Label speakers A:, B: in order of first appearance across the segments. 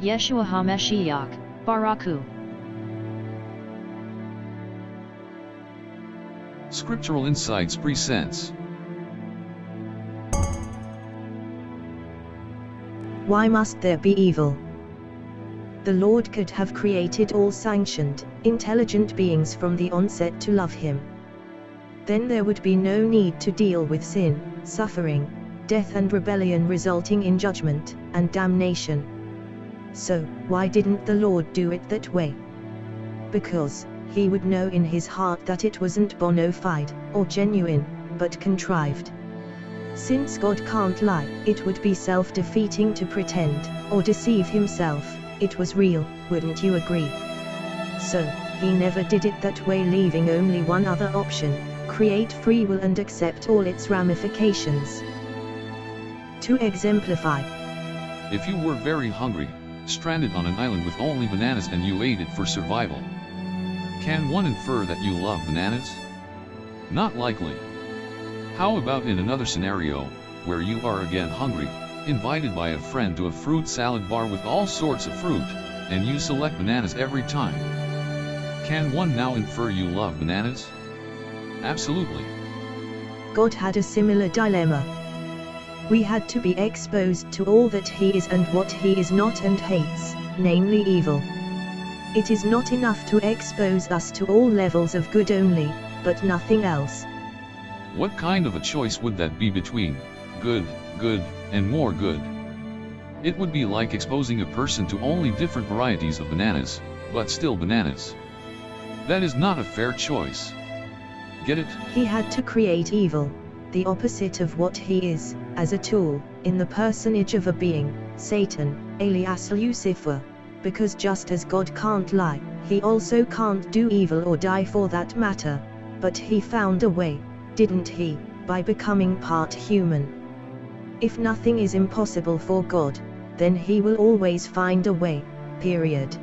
A: Yeshua HaMashiach, Baraku.
B: Scriptural Insights presents.
C: Why must there be evil? The Lord could have created all sanctioned, intelligent beings from the onset to love Him. Then there would be no need to deal with sin, suffering, death and rebellion resulting in judgment and damnation. So, why didn't the Lord do it that way? Because He would know in His heart that it wasn't bona fide, or genuine, but contrived. Since God can't lie, it would be self-defeating to pretend, or deceive Himself, it was real, wouldn't you agree? So, He never did it that way, leaving only one other option: create free will and accept all its ramifications. To exemplify,
B: If you were very hungry, stranded on an island with only bananas and you ate it for survival, can one infer that you love bananas? Not likely. How about in another scenario, where you are again hungry, invited by a friend to a fruit salad bar with all sorts of fruit, and you select bananas every time? Can one now infer you love bananas? Absolutely.
C: God had a similar dilemma. We had to be exposed to all that He is and what He is not and hates, namely evil. It is not enough to expose us to all levels of good only, but nothing else.
B: What kind of a choice would that be between good, good, and more good? It would be like exposing a person to only different varieties of bananas, but still bananas. That is not a fair choice. Get it?
C: He had to create evil, the opposite of what He is, as a tool, in the personage of a being, Satan, alias Lucifer. Because just as God can't lie, He also can't do evil or die for that matter. But He found a way, didn't He, by becoming part human? If nothing is impossible for God, then He will always find a way, period.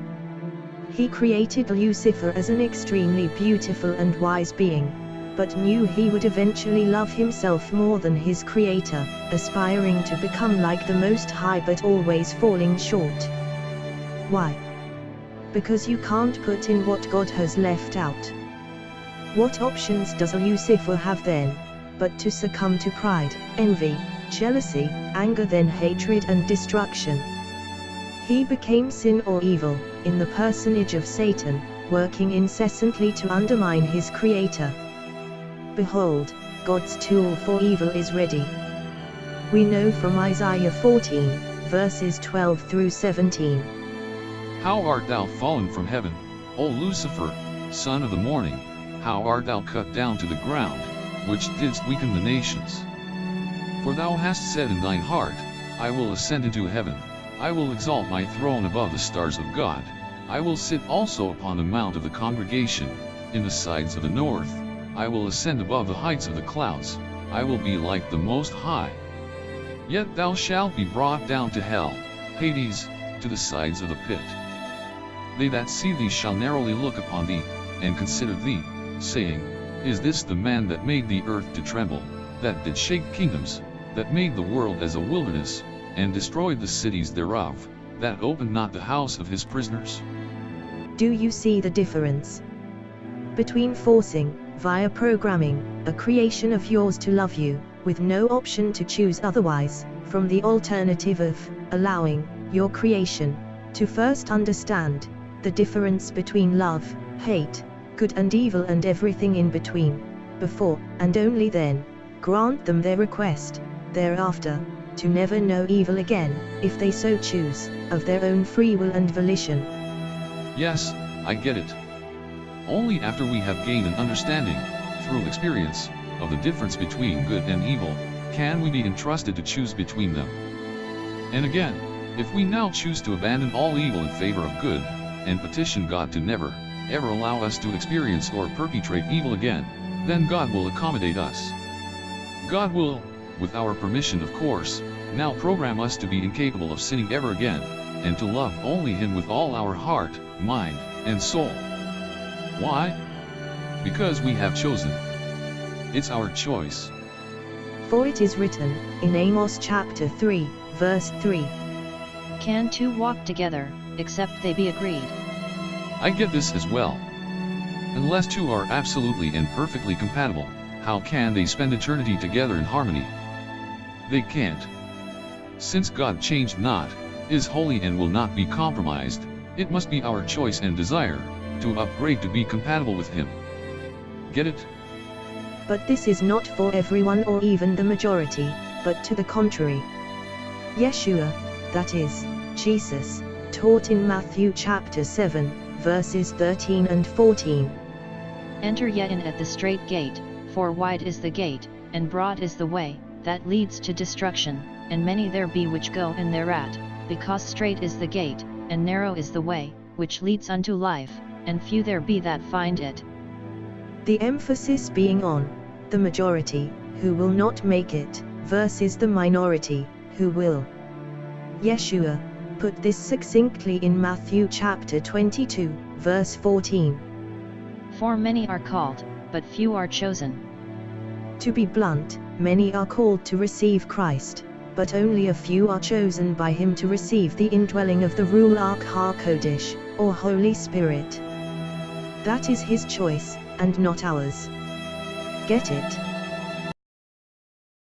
C: He created Lucifer as an extremely beautiful and wise being, but knew he would eventually love himself more than his Creator, aspiring to become like the Most High but always falling short. Why? Because you can't put in what God has left out. What options does Lucifer have then, but to succumb to pride, envy, jealousy, anger, then hatred and destruction? He became sin or evil, in the personage of Satan, working incessantly to undermine his Creator. Behold, God's tool for evil is ready. We know from Isaiah 14, verses 12 through 17.
B: How art thou fallen from heaven, O Lucifer, son of the morning? How art thou cut down to the ground, which didst weaken the nations? For thou hast said in thine heart, I will ascend into heaven, I will exalt my throne above the stars of God, I will sit also upon the mount of the congregation, in the sides of the north, I will ascend above the heights of the clouds, I will be like the Most High. Yet thou shalt be brought down to hell, Hades, to the sides of the pit. They that see thee shall narrowly look upon thee, and consider thee, saying, Is this the man that made the earth to tremble, that did shake kingdoms, that made the world as a wilderness, and destroyed the cities thereof, that opened not the house of his prisoners?
C: Do you see the difference between forcing, via programming, a creation of yours to love you, with no option to choose otherwise, from the alternative of allowing your creation to first understand the difference between love, hate, good and evil and everything in between, before, and only then, grant them their request, thereafter, to never know evil again, if they so choose, of their own free will and volition?
B: Yes, I get it. Only after we have gained an understanding, through experience, of the difference between good and evil, can we be entrusted to choose between them. And again, if we now choose to abandon all evil in favor of good, and petition God to never, ever allow us to experience or perpetrate evil again, then God will accommodate us. God will, with our permission of course, now program us to be incapable of sinning ever again, and to love only Him with all our heart, mind, and soul. Why? Because we have chosen. It's our choice.
C: For it is written, in Amos chapter 3, verse 3,
A: can two walk together, except they be agreed?
B: I get this as well. Unless two are absolutely and perfectly compatible, how can they spend eternity together in harmony? They can't. Since God changed not, is holy and will not be compromised, it must be our choice and desire to upgrade to be compatible with Him. Get it?
C: But this is not for everyone or even the majority, but to the contrary. Yeshua, that is, Jesus, taught in Matthew chapter 7, verses 13 and 14.
A: Enter ye in at the strait gate, for wide is the gate, and broad is the way, that leads to destruction, and many there be which go in thereat, because strait is the gate, and narrow is the way, which leads unto life, and few there be that find it.
C: The emphasis being on the majority, who will not make it, versus the minority, who will. Yeshua put this succinctly in Matthew chapter 22, verse 14.
A: For many are called, but few are chosen.
C: To be blunt, many are called to receive Christ, but only a few are chosen by Him to receive the indwelling of the Ru'ark HaKodesh, or Holy Spirit. That is His choice, and not ours. Get it?